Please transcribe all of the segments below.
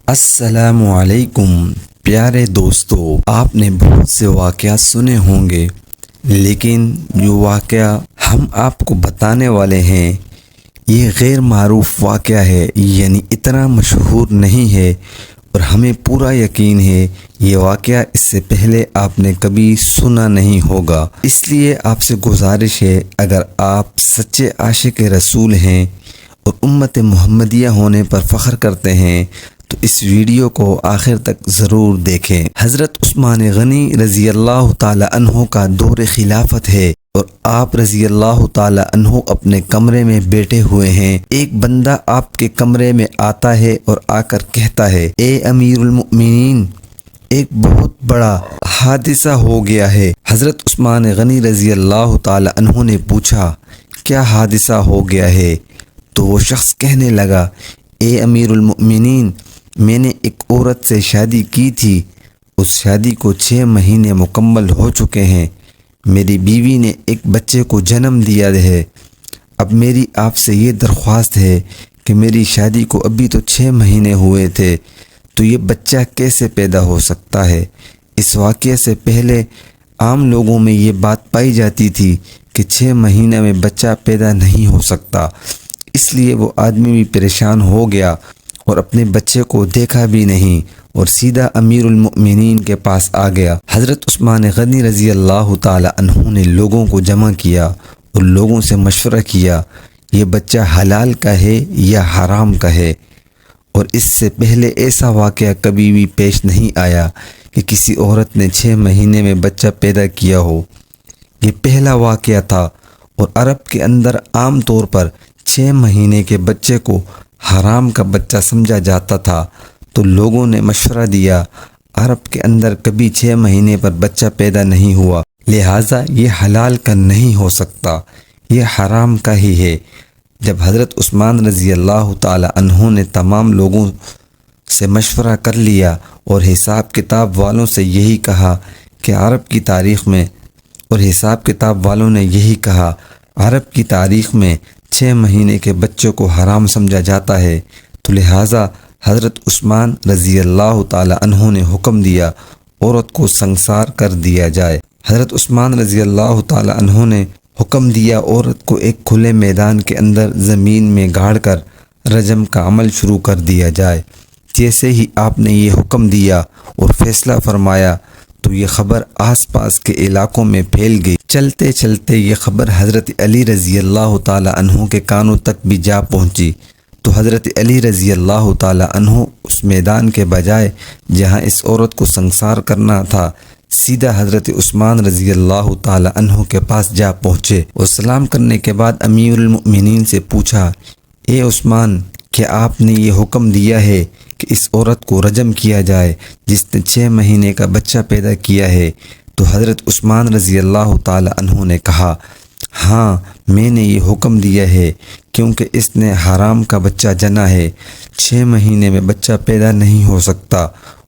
السلام علیکم پیارے دوستو، آپ نے بہت سے واقعات سنے ہوں گے، لیکن جو واقعہ ہم آپ کو بتانے والے ہیں یہ غیر معروف واقعہ ہے، یعنی اتنا مشہور نہیں ہے، اور ہمیں پورا یقین ہے یہ واقعہ اس سے پہلے آپ نے کبھی سنا نہیں ہوگا۔ اس لیے آپ سے گزارش ہے، اگر آپ سچے عاشق رسول ہیں اور امت محمدیہ ہونے پر فخر کرتے ہیں تو اس ویڈیو کو آخر تک ضرور دیکھیں۔ حضرت عثمان غنی رضی اللہ تعالی عنہ کا دور خلافت ہے اور آپ رضی اللہ تعالی عنہ اپنے کمرے میں بیٹھے ہوئے ہیں۔ ایک بندہ آپ کے کمرے میں آتا ہے اور آ کر کہتا ہے، اے امیر المؤمنین، ایک بہت بڑا حادثہ ہو گیا ہے۔ حضرت عثمان غنی رضی اللہ تعالی عنہ نے پوچھا، کیا حادثہ ہو گیا ہے؟ تو وہ شخص کہنے لگا، اے امیر المؤمنین، میں نے ایک عورت سے شادی کی تھی، اس شادی کو 6 مہینے مکمل ہو چکے ہیں، میری بیوی نے ایک بچے کو جنم دیا ہے۔ اب میری آپ سے یہ درخواست ہے کہ میری شادی کو ابھی تو 6 مہینے ہوئے تھے، تو یہ بچہ کیسے پیدا ہو سکتا ہے؟ اس واقعے سے پہلے عام لوگوں میں یہ بات پائی جاتی تھی کہ 6 مہینے میں بچہ پیدا نہیں ہو سکتا، اس لیے وہ آدمی بھی پریشان ہو گیا اور اپنے بچے کو دیکھا بھی نہیں اور سیدھا امیر المؤمنین کے پاس آ گیا۔ حضرت عثمان غنی رضی اللہ تعالی عنہ نے لوگوں کو جمع کیا اور لوگوں سے مشورہ کیا، یہ بچہ حلال کا ہے یا حرام کا ہے؟ اور اس سے پہلے ایسا واقعہ کبھی بھی پیش نہیں آیا کہ کسی عورت نے 6 مہینے میں بچہ پیدا کیا ہو، یہ پہلا واقعہ تھا۔ اور عرب کے اندر عام طور پر 6 مہینے کے بچے کو حرام کا بچہ سمجھا جاتا تھا، تو لوگوں نے مشورہ دیا، عرب کے اندر کبھی 6 مہینے پر بچہ پیدا نہیں ہوا، لہٰذا یہ حلال کا نہیں ہو سکتا، یہ حرام کا ہی ہے۔ جب حضرت عثمان رضی اللہ تعالی عنہ نے تمام لوگوں سے مشورہ کر لیا اور حساب کتاب والوں سے یہی کہا کہ عرب کی تاریخ میں عرب کی تاریخ میں 6 مہینے کے بچوں کو حرام سمجھا جاتا ہے، تو لہٰذا حضرت عثمان رضی اللہ تعالی عنہ نے حکم دیا عورت کو سنسار کر دیا جائے۔ حضرت عثمان رضی اللہ تعالی عنہ نے حکم دیا عورت کو ایک کھلے میدان کے اندر زمین میں گاڑ کر رجم کا عمل شروع کر دیا جائے۔ جیسے ہی آپ نے یہ حکم دیا اور فیصلہ فرمایا تو یہ خبر آس پاس کے علاقوں میں پھیل گئی۔ چلتے چلتے یہ خبر حضرت علی رضی اللہ تعالی عنہ کے کانوں تک بھی جا پہنچی، تو حضرت علی رضی اللہ تعالی عنہ اس میدان کے بجائے جہاں اس عورت کو سنسار کرنا تھا، سیدھا حضرت عثمان رضی اللہ تعالی عنہ کے پاس جا پہنچے اور سلام کرنے کے بعد امیر المؤمنین سے پوچھا، اے عثمان، کیا آپ نے یہ حکم دیا ہے کہ اس عورت کو رجم کیا جائے جس نے 6 مہینے کا بچہ پیدا کیا ہے؟ تو حضرت عثمان رضی اللہ تعالی عنہ نے کہا، ہاں، میں نے یہ حکم دیا ہے کیونکہ اس نے حرام کا بچہ جنا ہے، 6 مہینے میں بچہ پیدا نہیں ہو سکتا،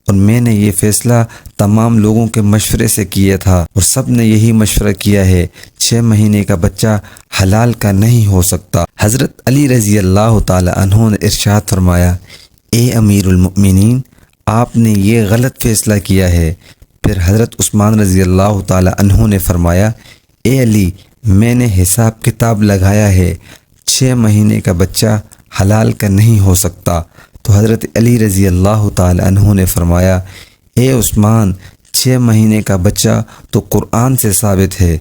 اور میں نے یہ فیصلہ تمام لوگوں کے مشورے سے کیا تھا اور سب نے یہی مشورہ کیا ہے، 6 مہینے کا بچہ حلال کا نہیں ہو سکتا۔ حضرت علی رضی اللہ تعالی عنہ نے ارشاد فرمایا، اے امیر المؤمنین، آپ نے یہ غلط فیصلہ کیا ہے۔ پھر حضرت عثمان رضی اللہ تعالی عنہ نے فرمایا، اے علی، میں نے حساب کتاب لگایا ہے، 6 مہینے کا بچہ حلال کا نہیں ہو سکتا۔ تو حضرت علی رضی اللہ تعالی عنہ نے فرمایا، اے عثمان، 6 مہینے کا بچہ تو قرآن سے ثابت ہے۔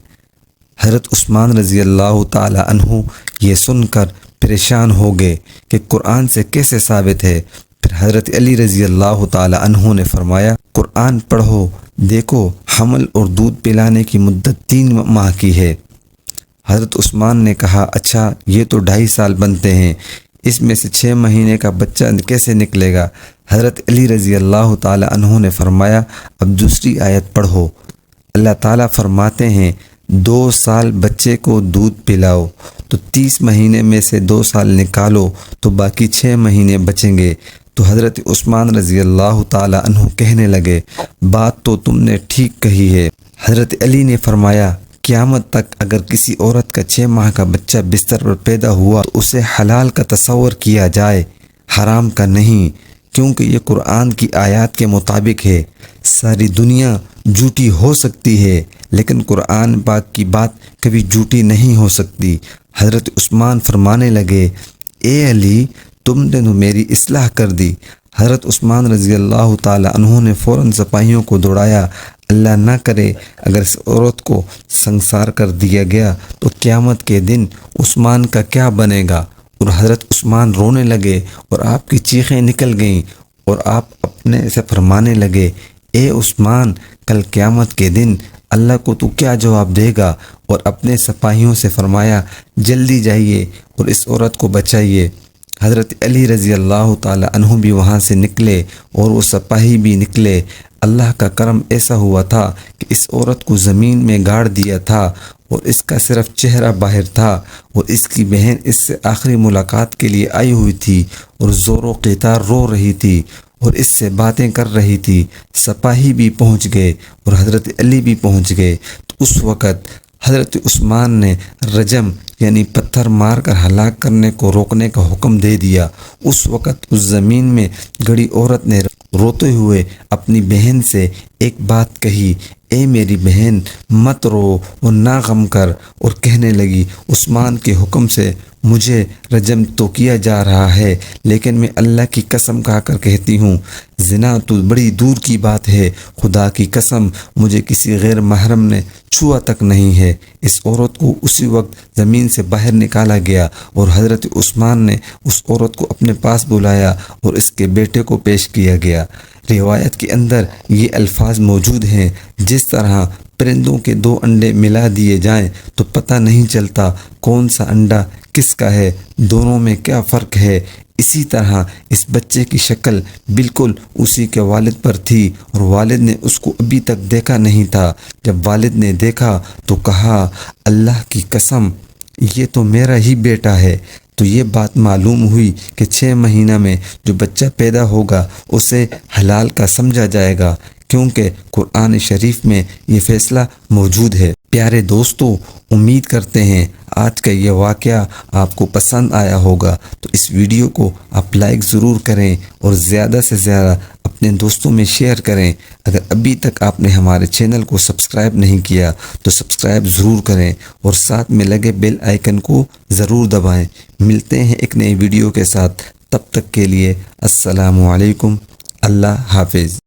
حضرت عثمان رضی اللہ تعالی عنہ یہ سن کر پریشان ہو گئے کہ قرآن سے کیسے ثابت ہے۔ پھر حضرت علی رضی اللہ تعالی عنہ نے فرمایا، قرآن پڑھو، دیکھو حمل اور دودھ پلانے کی مدت 3 ماہ کی ہے۔ حضرت عثمان نے کہا، اچھا، یہ تو 2.5 سال بنتے ہیں، اس میں سے 6 مہینے کا بچہ کیسے نکلے گا؟ حضرت علی رضی اللہ تعالی عنہ نے فرمایا، اب دوسری آیت پڑھو، اللہ تعالیٰ فرماتے ہیں 2 سال بچے کو دودھ پلاؤ، تو 30 مہینے میں سے 2 سال نکالو تو باقی 6 مہینے بچیں گے۔ تو حضرت عثمان رضی اللہ تعالی عنہ کہنے لگے، بات تو تم نے ٹھیک کہی ہے۔ حضرت علی نے فرمایا، قیامت تک اگر کسی عورت کا 6 ماہ کا بچہ بستر پر پیدا ہوا تو اسے حلال کا تصور کیا جائے، حرام کا نہیں، کیونکہ یہ قرآن کی آیات کے مطابق ہے۔ ساری دنیا جھوٹی ہو سکتی ہے لیکن قرآن پاک کی بات کبھی جھوٹی نہیں ہو سکتی۔ حضرت عثمان فرمانے لگے، اے علی، تم نے تو میری اصلاح کر دی۔ حضرت عثمان رضی اللہ تعالی عنہ نے فوراً سپاہیوں کو دوڑایا، اللہ نہ کرے اگر اس عورت کو سنسار کر دیا گیا تو قیامت کے دن عثمان کا کیا بنے گا۔ اور حضرت عثمان رونے لگے اور آپ کی چیخیں نکل گئیں اور آپ اپنے سے فرمانے لگے، اے عثمان، کل قیامت کے دن اللہ کو تو کیا جواب دے گا؟ اور اپنے سپاہیوں سے فرمایا، جلدی جائیے اور اس عورت کو بچائیے۔ حضرت علی رضی اللہ تعالی عنہ بھی وہاں سے نکلے اور وہ سپاہی بھی نکلے۔ اللہ کا کرم ایسا ہوا تھا کہ اس عورت کو زمین میں گاڑ دیا تھا اور اس کا صرف چہرہ باہر تھا، اور اس کی بہن اس سے آخری ملاقات کے لیے آئی ہوئی تھی اور زور و قطار رو رہی تھی اور اس سے باتیں کر رہی تھی۔ سپاہی بھی پہنچ گئے اور حضرت علی بھی پہنچ گئے تو اس وقت حضرت عثمان نے رجم یعنی پتھر مار کر ہلاک کرنے کو روکنے کا حکم دے دیا۔ اس وقت اس زمین میں گڑی عورت نے روتے ہوئے اپنی بہن سے ایک بات کہی، اے میری بہن، مت رو اور نہ غم کر، اور کہنے لگی، عثمان کے حکم سے مجھے رجم تو کیا جا رہا ہے لیکن میں اللہ کی قسم کھا کر کہتی ہوں، زنا تو بڑی دور کی بات ہے، خدا کی قسم مجھے کسی غیر محرم نے چھوا تک نہیں ہے۔ اس عورت کو اسی وقت زمین سے باہر نکالا گیا اور حضرت عثمان نے اس عورت کو اپنے پاس بلایا اور اس کے بیٹے کو پیش کیا گیا۔ روایت کے اندر یہ الفاظ موجود ہیں، جس طرح پرندوں کے دو انڈے ملا دیے جائیں تو پتہ نہیں چلتا کون سا انڈا کس کا ہے، دونوں میں کیا فرق ہے، اسی طرح اس بچے کی شکل بالکل اسی کے والد پر تھی اور والد نے اس کو ابھی تک دیکھا نہیں تھا۔ جب والد نے دیکھا تو کہا، اللہ کی قسم یہ تو میرا ہی بیٹا ہے۔ تو یہ بات معلوم ہوئی کہ 6 مہینہ میں جو بچہ پیدا ہوگا اسے حلال کا سمجھا جائے گا، کیونکہ قرآن شریف میں یہ فیصلہ موجود ہے۔ پیارے دوستو، امید کرتے ہیں آج کا یہ واقعہ آپ کو پسند آیا ہوگا، تو اس ویڈیو کو آپ لائک ضرور کریں اور زیادہ سے زیادہ اپنے دوستوں میں شیئر کریں۔ اگر ابھی تک آپ نے ہمارے چینل کو سبسکرائب نہیں کیا تو سبسکرائب ضرور کریں اور ساتھ میں لگے بیل آئیکن کو ضرور دبائیں۔ ملتے ہیں ایک نئی ویڈیو کے ساتھ، تب تک کے لیے السلام علیکم، اللہ حافظ۔